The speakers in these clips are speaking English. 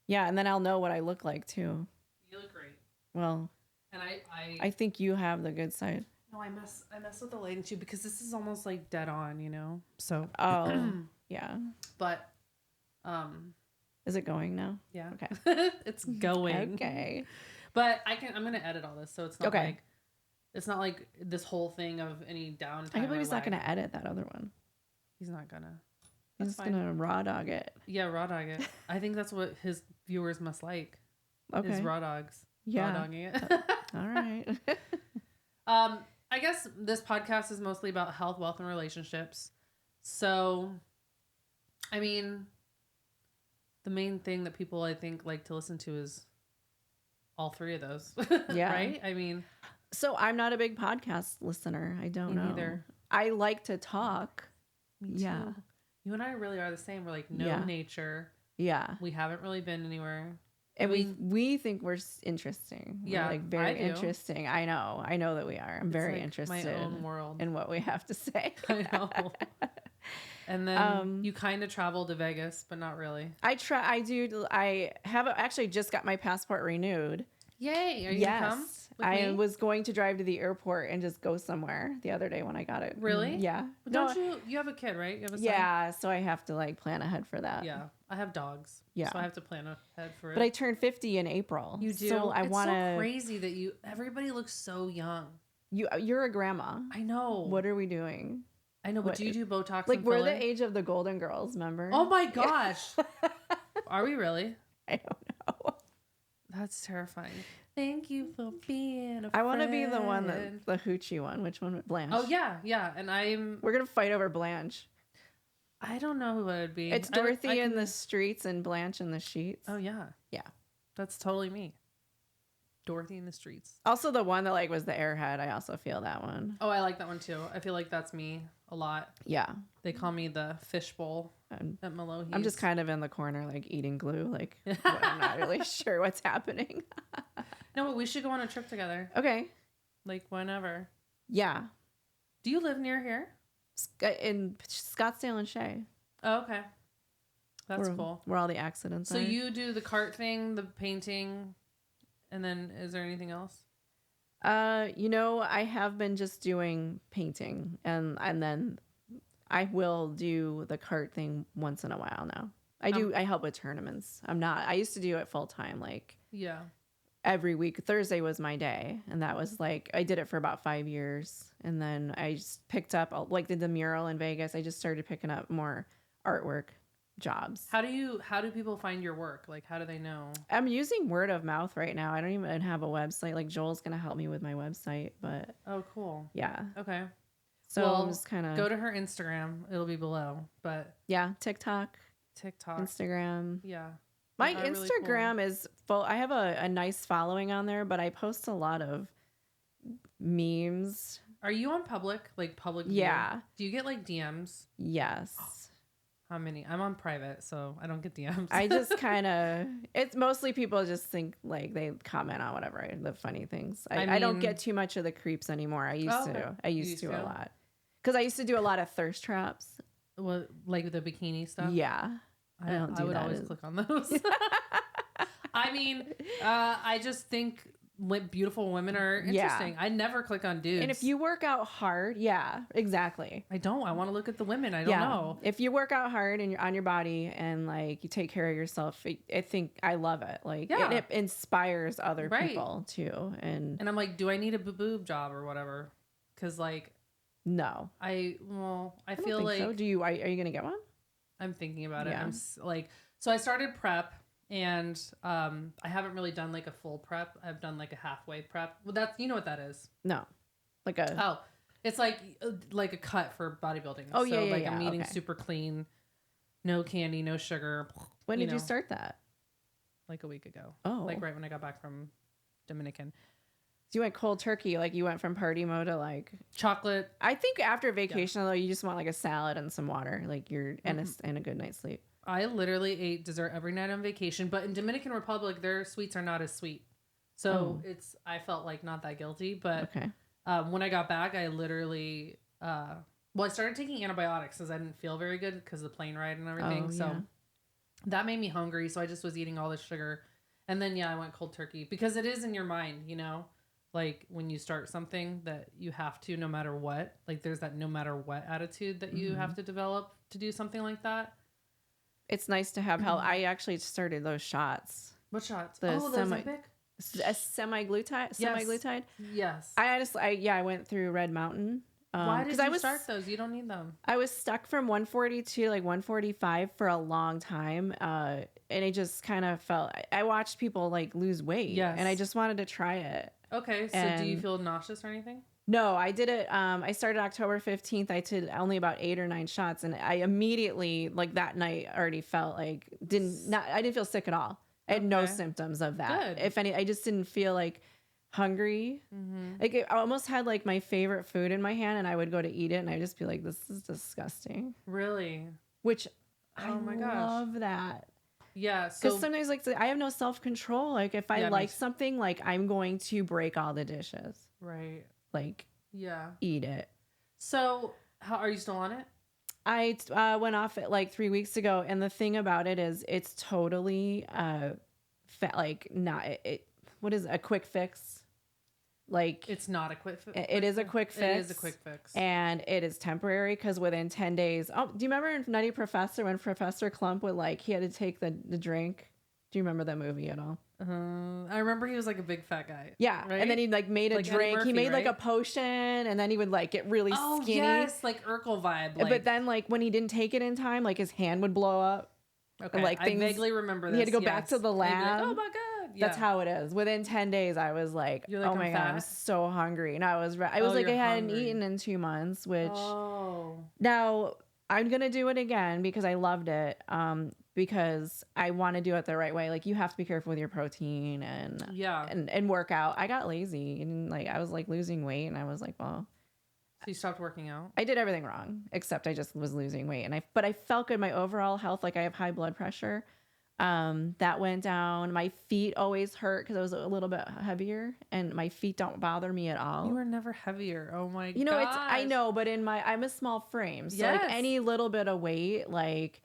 Yeah, and then I'll know what I look like too. You look great. Well, And I think you have the good side. no, I mess with the lighting too because this is almost like dead on, you know. So Oh, yeah. but Is it going now? yeah. Okay. It's going. Okay. But I'm gonna edit all this so it's not Okay. like it's not like this whole thing of any downtime. I can't believe he's not lag. going to edit that other one. He's not gonna. He's just going to raw dog it. Yeah, raw dog it. I think that's what his viewers must like. Okay. Is raw dogs. Yeah. Raw dogging it. All right. I guess this podcast is mostly about health, wealth, and relationships. So, I mean, the main thing that people I think like to listen to is all three of those. Yeah. Right? I mean, So I'm not a big podcast listener. I don't me know. neither. I like to talk. Me Yeah. too. You and I really are the same. We're like no Yeah. nature. Yeah. We haven't really been anywhere. And I mean- we think we're interesting. We're Yeah, like I very do. interesting. I know that we are. I'm It's very like interested My own world. in what we have to say. I know. And then you kind of travel to Vegas, but not really. I have actually just got my passport renewed. Yay! Are you gonna come? With I me? was going to drive to the airport and just go somewhere the other day when I got it. Really? Yeah. But don't you have a kid, right? You have a son? Yeah, so I have to like plan ahead for that. Yeah. I have dogs. Yeah. So I have to plan ahead for it. But I turned 50 in April. You do. So I it's want so to. crazy that everybody looks so young. You're a grandma. I know. What are we doing? I know, but do you do Botox? Like and we're filler? the age of the Golden Girls, remember? Oh my gosh. Are we really? I don't know. That's terrifying. Thank you for being a I want to be the one friend. the hoochie one. Which one? Blanche. Oh yeah. And We're gonna fight over Blanche. I don't know who it would be. It's Dorothy in the streets and Blanche in the sheets. Oh yeah. Yeah. That's totally me. Dorothy in the streets. Also the one that like was the airhead. I also feel that one. Oh, I like that one too. I feel like that's me a lot. Yeah. They call me the fishbowl I'm, at Mallohe's. I'm just kind of in the corner, like eating glue. Like I'm not really sure what's happening. No, but we should go on a trip together. Okay. Like whenever. Yeah. Do you live near here? In Scottsdale and Shea. Oh, okay. That's cool. Where all the accidents So are. you do the cart thing, the painting, and then is there anything else? I have been just doing painting and then I will do the cart thing once in a while now. I help with tournaments. I used to do it full time, like Yeah. every week. Thursday was my day. And that was like, I did it for about 5 years. And then I just picked up, like did the mural in Vegas. I just started picking up more artwork jobs. How do people find your work? Like, how do they know? I'm using word of mouth right now. I don't even have a website. Like Joel's going to help me with my website, but Oh, cool. yeah. Okay. So Well, I'm just kind of Go to her Instagram. It'll be below. But yeah, TikTok, TikTok. Instagram. Yeah. My Those are really Instagram is full. I have a nice following on there, but I post a lot of memes. Are you on public? Like public view? Yeah. Do you get like DMs? Yes. How many? I'm on private, so I don't get DMs. I just kind of, it's mostly people just think like they comment on whatever, the funny things. I don't mean- get too much of the creeps anymore. I used Oh, okay. to. I You used used to to? a lot. Because I used to do a lot of thirst traps. Well, like the bikini stuff. Yeah. I don't do would that always as- click on those. I mean, I just think beautiful women are Yeah. interesting. I never click on dudes. And if you work out hard, yeah, exactly. I don't. I want to look at the women. I don't know. If you work out hard and you're on your body and like you take care of yourself, I think I love it. Like Yeah. it inspires other Right. people too. And And I'm like, do I need a boob job or whatever? Because like no, I don't feel think like so. Are you gonna get one? I'm thinking about it. Yeah. I'm like, so I started prep. And I haven't really done like a full prep. I've done like a halfway prep. Well, that's you know what that is. No, like a Oh, it's like a cut for bodybuilding. Oh, yeah, yeah, like yeah, I'm eating okay. super clean, no candy, no sugar. when did you know, start that? Like a week ago. Oh, Like right when I got back from Dominican. So you went cold turkey, like you went from party mode to like. Chocolate. I think after vacation though, you just want like a salad and some water, like you're and Mm-hmm. and a good night's sleep. I literally ate dessert every night on vacation, but in Dominican Republic, their sweets are not as sweet. So I felt like not that guilty. But Okay. when I got back, I literally, I started taking antibiotics because I didn't feel very good because of the plane ride and everything. Oh, So yeah. that made me hungry. So I just was eating all this sugar. And then, yeah, I went cold turkey because it is in your mind, you know, like when you start something that you have to, no matter what, like there's that no matter what attitude that you have to develop to do something like that. It's nice to have help. I actually started those shots. What shots? The The semi- Ozempic? A semi-glutide. Yes. I went through Red Mountain. Why did 'cause you I was start those? You don't need them. I was stuck from 142 to like 145 for a long time. And I just kind of felt I watched people like lose weight. Yes. And I just wanted to try it. Okay. So do you And- feel nauseous or anything? No, I did it. I started October 15th. I did only about 8 or 9 shots, and I immediately, like that night, already felt like I didn't feel sick at all. I had no Okay. symptoms of that. Good. If any, I just didn't feel like hungry. Like I almost had like my favorite food in my hand, and I would go to eat it, and I'd just be like, "This is disgusting." Really? Which I Oh my gosh. love that. Yeah. Because So sometimes like I have no self-control. Like if I Yeah, me like too. something, like I'm going to break all the dishes. right. Like Yeah. eat it. So how are you still on it? I went off it like 3 weeks ago, and the thing about it is it's totally like not it. What is a quick fix? Like It's not a quick fix. it is a quick It is fix. a quick fix. And it is temporary because within 10 days. Oh, do you remember in Nutty Professor when Professor Clump would like he had to take the drink? Do you remember that movie at all? I remember he was like a big fat guy. Yeah, Right? and then he like made a Like Eddie drink. He Murphy, made like a right? potion, and then he would like get really Oh skinny. yes, like Urkel vibe. Like, But then like when he didn't take it in time, like his hand would blow up. okay, like, I things- vaguely remember this. he had to go back yes. to the And he'd be like, lab. oh my god. That's how it is. Within 10 days, I was like, You're like, oh I'm my God, I'm fat? so hungry. And I was like, you're I hadn't hungry. eaten in 2 months, which Oh. now I'm going to do it again because I loved it. Because I want to do it the right way. Like you have to be careful with your protein Yeah. and work out. I got lazy and like, I was like losing weight and I was like, well, So you stopped working out? I did everything wrong, except I just was losing weight. But I felt good. My overall health, like I have high blood pressure. That went down. My feet always hurt because I was a little bit heavier, and my feet don't bother me at all. You were never heavier. Oh my god. You know, I know, but I'm a small frame. So like Yes. any little bit of weight, like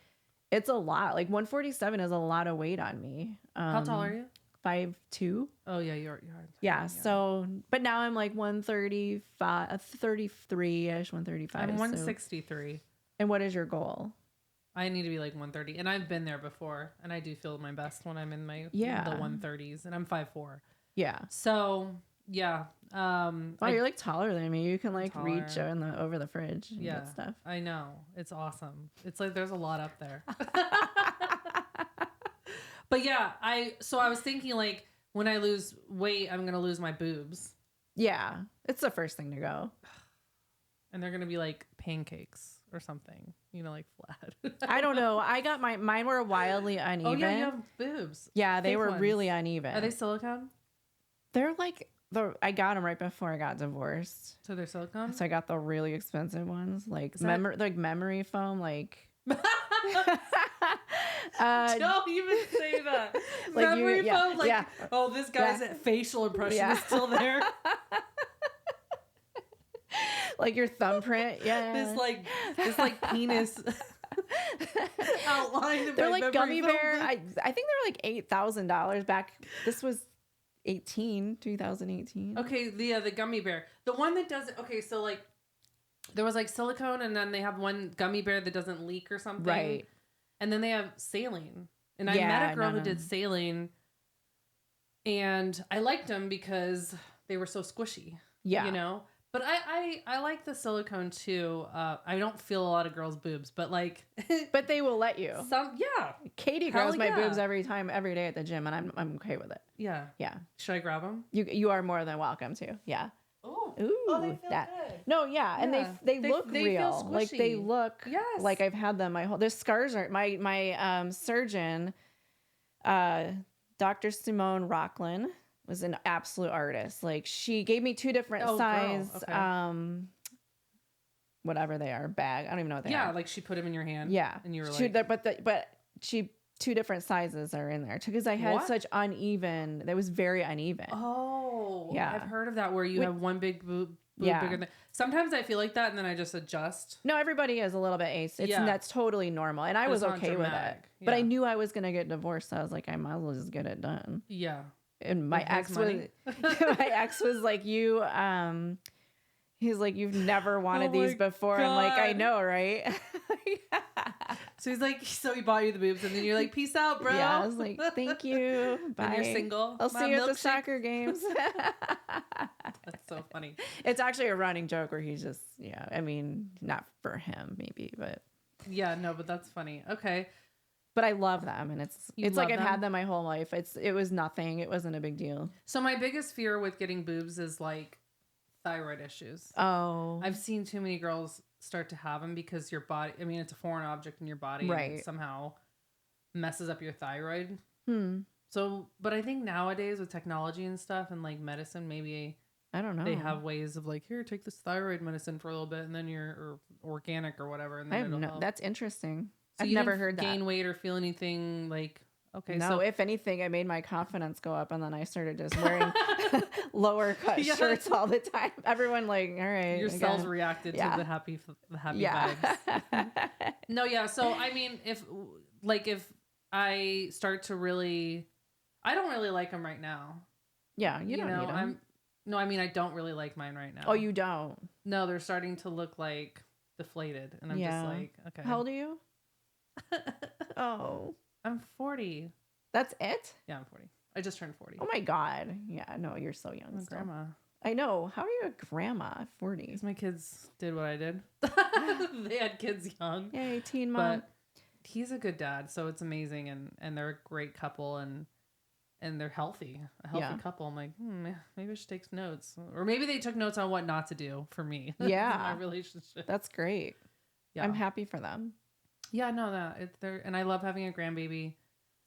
it's a lot. Like 147 is a lot of weight on me. How tall are you? 5'2". Oh yeah, you're Yeah. So, but now I'm like 135, 33-ish, 135. I'm so- 163. And what is your goal? I need to be like 130, and I've been there before, and I do feel my best when I'm in my Yeah. the 130s, and I'm 5'4". Yeah. So yeah, Wow, you're like taller than me. You can like reach taller. over the fridge and yeah, get stuff. I know, it's awesome. It's like there's a lot up there. But yeah, I was thinking like when I lose weight, I'm gonna lose my boobs, Yeah. It's the first thing to go. and they're gonna be like pancakes or something, you know, like flat. I don't know. I got mine were wildly uneven. Oh yeah, you have boobs. Yeah, they Fake were ones. really uneven. Are they silicone? They're like I got them right before I got divorced. So they're silicone. So I got the really expensive ones, like that- memory foam, like Don't even say that. Like you- Memory yeah, foam, like, yeah. oh, this guy's Yeah. facial impression Yeah. is still there. like your thumbprint. Yeah. this like penis outline. of They're my like memory gummy foam bear. thing. I think they were like $8,000 back. This was 2018. Okay, the gummy bear, the one that does. Okay, so like there was like silicone, and then they have one gummy bear that doesn't leak or something, Right. And then they have saline, and I Yeah, met a girl no, who no. did saline, and I liked them because they were so squishy. Yeah. You know, but I like the silicone too. I don't feel a lot of girls' boobs, but like But they will let you. yeah, Katie Hell grabs my yeah. boobs every day at the gym, and I'm okay with it. yeah. Yeah. Should I grab them? You are more than welcome to. Yeah. Oh, Ooh, they feel that. good. No, yeah, and Yeah. they They- look they feel real. Like they squishy. look Yes. like I've had them my whole. Their scars are my surgeon, Dr. Simone Rocklin was an absolute artist. Like she gave me 2 different Oh, girl. size Okay. whatever they are, bag. I don't even know what they Yeah, are. like she put them in your hand. Yeah. and you were She- like, but she 2 different sizes are in there because I had What? such uneven. That was very uneven. oh, Yeah. I've heard of that where you Wait. have one big boob boob Yeah. bigger than. Sometimes I feel like that, and then I just adjust. No, everybody is a little bit ace. Yeah. That's totally normal. And I But was it's not okay with it. dramatic. But I Yeah. knew I was going to get divorced. So I was like, I might as well just get it done. Yeah. And my With his ex was money? my ex was like, he's like, you've never wanted Oh these my before. I'm like, I God. know, right? So he's like, so he bought you the boobs, and then you're like, peace out, bro. Yeah, I was like, thank you. Bye. And you're single. I'll My see you at the milkshake. soccer games. That's so funny. It's actually a running joke where he's just, yeah, I mean, not for him maybe, but Yeah, no, but that's funny. Okay. I love them, and it's You like love I've them? had them my whole life. It was nothing. It wasn't a big deal. So my biggest fear with getting boobs is like thyroid issues. Oh, I've seen too many girls start to have them because your body, I mean, it's a foreign object in your body. And Right. it somehow messes up your thyroid. hmm. So, but I think nowadays with technology and stuff and like medicine, maybe I don't know. they have ways of like, here, take this thyroid medicine for a little bit and then you're or organic or whatever. And I then have it'll no. help. That's interesting. So I've you never didn't heard that. gain weight or feel anything like, okay. No, So if anything, it made my confidence go up, and then I started just wearing lower cut Yeah. shirts all the time. Everyone like, all right, your again. cells reacted Yeah. to the happy Yeah. vibes. No, yeah. So I mean, if I start to really, I don't really like them right now. Yeah, you don't need them. I mean, I don't really like mine right now. Oh, you don't. No, they're starting to look like deflated, and I'm Yeah. just like, okay. How old are you? Oh, I'm 40. that's it? Yeah, I'm 40. I just turned 40. Oh my God. Yeah, no, you're so young. I'm a still. grandma. I know. How are you a grandma at 40? Because my kids did what I did. They had kids young. Yay, teen mom. But he's a good dad, so it's amazing, and they're a great couple, and they're healthy, a healthy Yeah. couple. I'm like, maybe I should take some notes, or maybe they took notes on what not to do for me. Yeah. in my relationship. That's great. Yeah, I'm happy for them. yeah, no, that it's there, and I love having a grandbaby.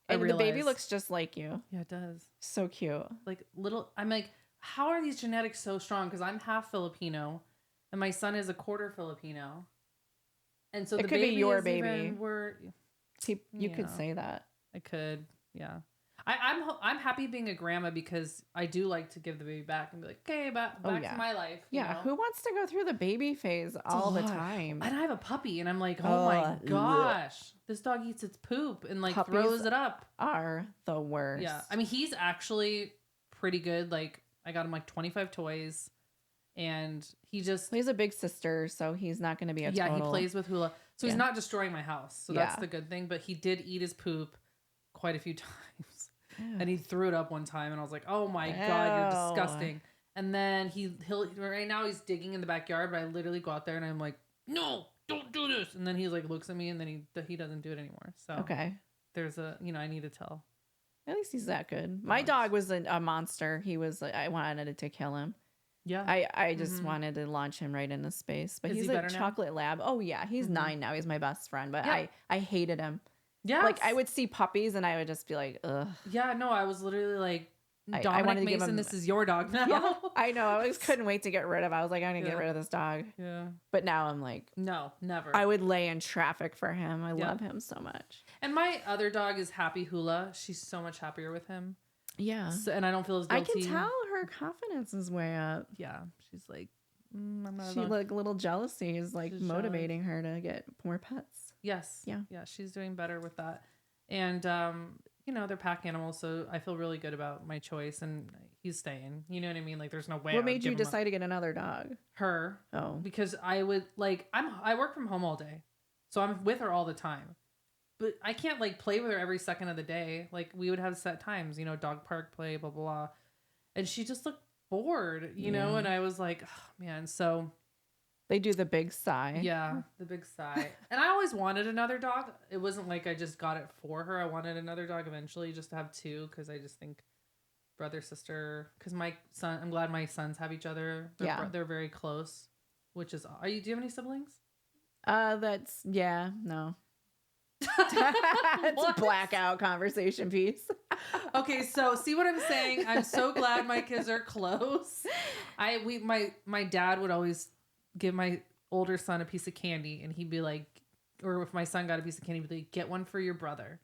And the baby realize- looks just like you. yeah, it does. So cute. Like little, I'm like, how are these genetics so strong? Because I'm half Filipino, and my son is a quarter Filipino, and so It the could be baby your is baby. even- we're You could Yeah. say that. I could, yeah. I'm happy being a grandma because I do like to give the baby back and be like, okay, back yeah. to my life. you Yeah. know? Who wants to go through the baby phase all the lot. time? And I have a puppy, and I'm like, oh my Ugh. gosh, this dog eats its poop and like Puppies throws it up. Are the worst. Yeah, I mean, he's actually pretty good. Like, I got him like 25 toys, and he just He's a big sister, so he's not going to be a yeah, total. he plays with hula, so he's Yeah. not destroying my house. So that's Yeah. the good thing. But he did eat his poop quite a few times. And he threw it up one time, and I was like, "Oh my god, you're Ew. disgusting!" And then he'll right now he's digging in the backyard, but I literally go out there and I'm like, "No, don't do this!" And then he like looks at me, and then he doesn't do it anymore. So Okay. there's a I need to tell. At least he's that good. My Nice. dog was a monster. He was. I wanted to kill him. Yeah, I just Mhm. wanted to launch him right into space. But Is he's he a better now? chocolate lab. Oh yeah, he's Mhm. 9 now. He's my best friend. But Yeah. I hated him. yeah. Like I would see puppies and I would just be like, ugh. Yeah, no, I was literally like, I Dominic wanted to give Mason, him- this is your dog now. Yeah, I know. I was couldn't wait to get rid of. I was like, I'm gonna Yeah. get rid of this dog. Yeah. But now I'm like, No, never. I would lay in traffic for him. I Yeah. love him so much. And my other dog is Happy Hula. She's so much happier with him. Yeah. So, and I don't feel as I guilty. can tell her confidence is way up. Yeah, she's like, I'm not She alone. like little jealousy is like She's motivating her to get more pets. Yes. Yeah. Yeah, she's doing better with that. And they're pack animals, so I feel really good about my choice, and he's staying. You know what I mean? Like, there's no way. I What would made you give him up. decide to get another dog? Her? Oh, Because I would like I work from home all day, so I'm with her all the time. But I can't like play with her every second of the day. Like, we would have set times, dog park play, blah blah blah, and she just looked bored, Yeah. And I was like, oh, man, so. they do the big sigh. Yeah, the big sigh. And I always wanted another dog. It wasn't like I just got it for her. I wanted another dog eventually, just to have two, because I just think brother, sister. Because my son, I'm glad my sons have each other. They're very close. Which is, do you have any siblings? No. It's a What? blackout conversation piece. Okay, so see what I'm saying? I'm so glad my kids are close. My dad would always give my older son a piece of candy, and he'd be like, or if my son got a piece of candy, he'd be like, get one for your brother.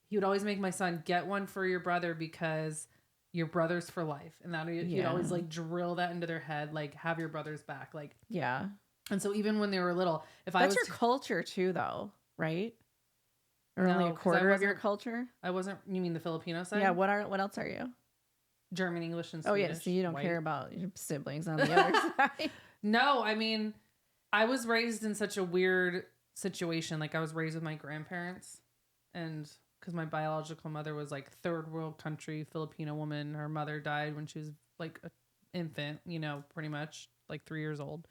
He would always make my son get one for your brother because your brothers for life. And that he'd Yeah. always like drill that into their head, like have your brothers back. Like, Yeah. and so even when they were little, if I That's was your culture too, though, right? Or No, only a 'cause I quarter of your wasn't- culture? I wasn't, you mean the Filipino side? Yeah. What else are you? German, English, and Oh, Swedish. yeah. So you don't white. care about your siblings on the other side. No, I mean, I was raised in such a weird situation. Like I was raised with my grandparents, and because my biological mother was like third world country Filipino woman, her mother died when she was like an infant, you know, pretty much like 3 years old.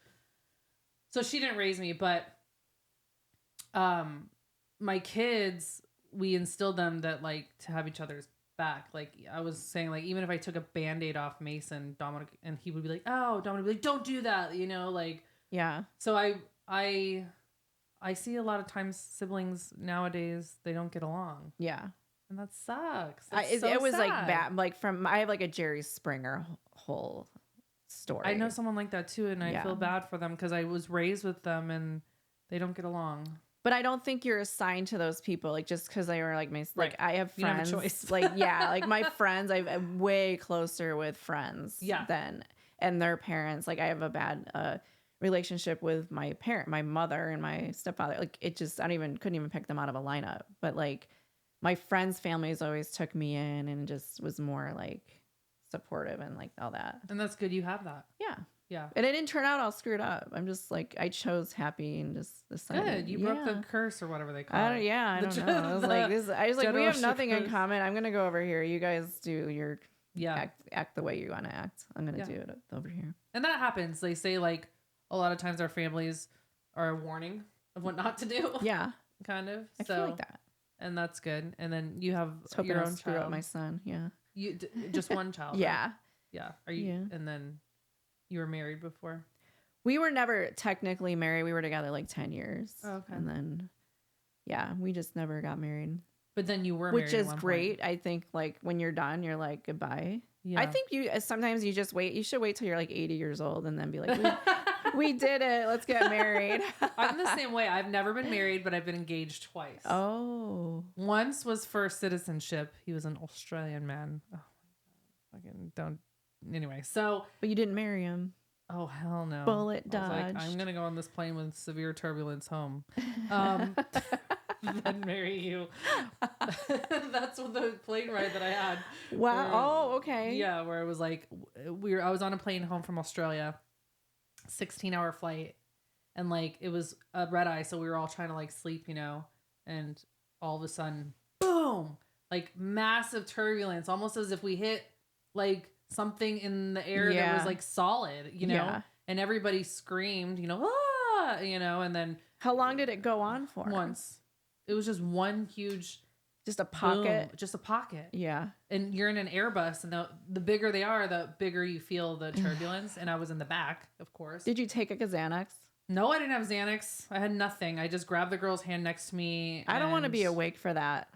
So she didn't raise me, but my kids, we instilled them that like to have each other's back. Like I was saying, like even if I took a Band-Aid off Mason, Dominic, and he would be like, "Oh," Dominic would be like, "Don't do that," you know, like. Yeah. So I see a lot of times siblings nowadays, they don't get along, Yeah. and that sucks. It was like bad. Like I have like a Jerry Springer whole story. I know someone like that too, and I Yeah. feel bad for them because I was raised with them and they don't get along. But I don't think you're assigned to those people, like just because they were like my like Right. I have You don't have a friends, choice. like yeah, like my friends, I'm way closer with friends, Yeah. than and their parents. Like I have a bad relationship with my mother and my stepfather. Like it just couldn't even pick them out of a lineup. But like my friends' families always took me in and just was more like supportive and like all that. And that's good. You have that. Yeah. Yeah. And it didn't turn out all screwed up. I'm just like I chose happy and just decided. Good. You broke the yeah. curse or whatever they call I it. don't, yeah, I The don't know. I was like, I was like, we have generational nothing in curse. common. I'm gonna go over here. You guys do your Yeah. act the way you want to act. I'm gonna Yeah. do it over here. And that happens. They say like a lot of times our families are a warning of what not to do. Yeah, Kind of. I So feel like that. and that's good. And then you have I was hoping your I'll own screw child. up my son. Yeah, Just one child. right? yeah. Yeah. Are you? Yeah. And then you were married before. We were never technically married. We were together like 10 years. Oh, okay. And then, yeah, we just never got married, But then you were which married at is one great. point. I think like when you're done, you're like goodbye. Yeah. I think sometimes you just wait. You should wait till you're like 80 years old and then be like, we did it. Let's get married. I'm the same way. I've never been married, but I've been engaged twice. Oh. Once was for citizenship. He was an Australian man. Oh my god. Fucking don't. Anyway, so But you didn't marry him. oh hell no. Bullet I was like, dodged. I'm gonna go on this plane with severe turbulence home. Then marry you. That's what the plane ride that I had. Wow. Where- Oh, okay. Yeah, where it was like I was on a plane home from Australia, 16-hour flight, and like it was a red eye, so we were all trying to like sleep, you know, and all of a sudden, boom, like massive turbulence, almost as if we hit like something in the air that Yeah. was like solid, you know, Yeah. and everybody screamed, you know, you know, and then How long did it go on for? once it was just one huge Just a pocket. boom, just a pocket. Yeah. And you're in an Airbus, and the bigger they are, the bigger you feel the turbulence. And I was in the back, of course. Did you take a Xanax? No, I didn't have Xanax. I had nothing. I just grabbed the girl's hand next to me. I don't want to and be awake for that.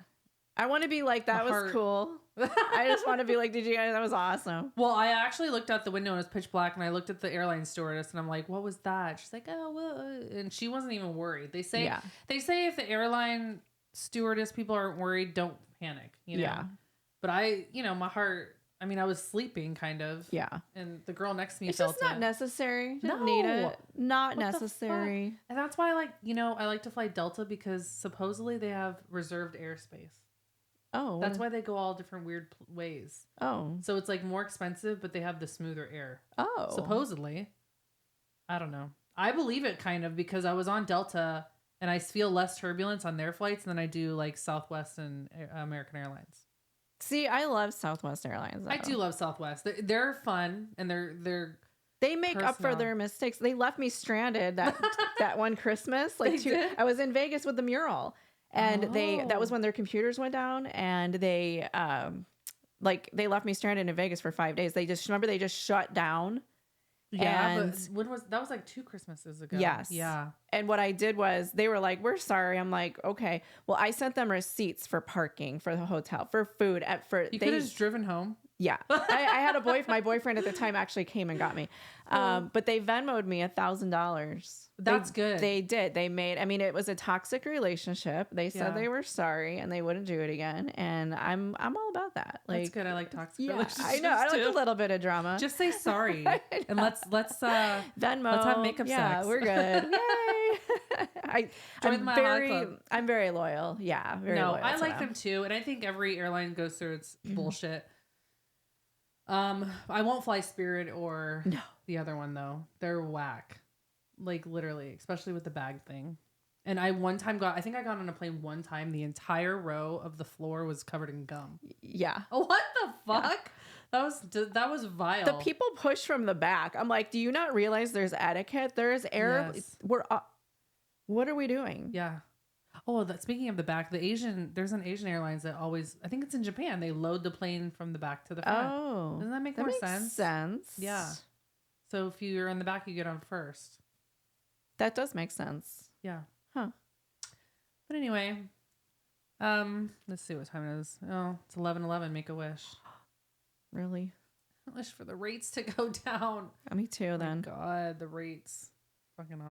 I want to be like, that My was heart- cool. I just want to be like, did you guys? That was awesome. Well, I actually looked out the window and it was pitch black, and I looked at the airline stewardess, and I'm like, "What was that?" She's like, "Oh, well," and she wasn't even worried. They say Yeah. if the airline stewardess people aren't worried, don't panic. You know. Yeah. But my heart. I mean, I was sleeping kind of. Yeah. And the girl next to me It's felt just not it. necessary. Didn't need No. it. Not What the necessary. And that's why I like to fly Delta, because supposedly they have reserved airspace. Oh. That's why they go all different weird ways. Oh. So it's like more expensive, but they have the smoother air. Oh. Supposedly. I don't know. I believe it kind of, because I was on Delta and I feel less turbulence on their flights than I do like Southwest and American Airlines. See, I love Southwest Airlines. I though. do love Southwest. They're fun, and they're They make up for Personnel. their mistakes. They left me stranded that one Christmas. Like They did? I was in Vegas with the mural, and that was Oh. when their computers went down, and they they left me stranded in Vegas for 5 days. They just shut down. yeah. And- But that was like 2 Christmases ago. Yes. Yeah. And what I did was they were like, we're sorry. I'm like, okay. Well, I sent them receipts for parking for the hotel, for food You could have just driven home. Yeah. I had my boyfriend at the time actually came and got me. But they Venmoed me $1,000. That's good. They did. They made, I mean, it was a toxic relationship. They said Yeah. they were sorry and they wouldn't do it again. And I'm all about that. Like, That's good. I like toxic yeah, relationships. I know. I like too. a little bit of drama. Just say sorry. And let's Venmo. let's have makeup yeah, sex. we're good. Yay. Join my hot club. I'm very loyal. Yeah. Very loyal. I to like them too. And I think every airline goes through its bullshit. I won't fly Spirit or No. the other one though. They're whack. Like literally, especially with the bag thing. And I think I got on a plane one time. The entire row of the floor was covered in gum. Yeah. Oh, what the fuck? That was vile. The people push from the back. I'm like, do you not realize there's etiquette? There's air. Yes. What are we doing? Yeah. Oh, speaking of the back, there's an Asian Airlines that always, I think it's in Japan, they load the plane from the back to the front. Oh, Doesn't that make more makes sense? Yeah. So if you're in the back, you get on first. That does make sense. Yeah. Huh. But anyway, let's see what time it is. Oh, it's 11:11. Make a wish. Really? Wish for the rates to go down. Me too. Oh my Then. God, the rates. Fucking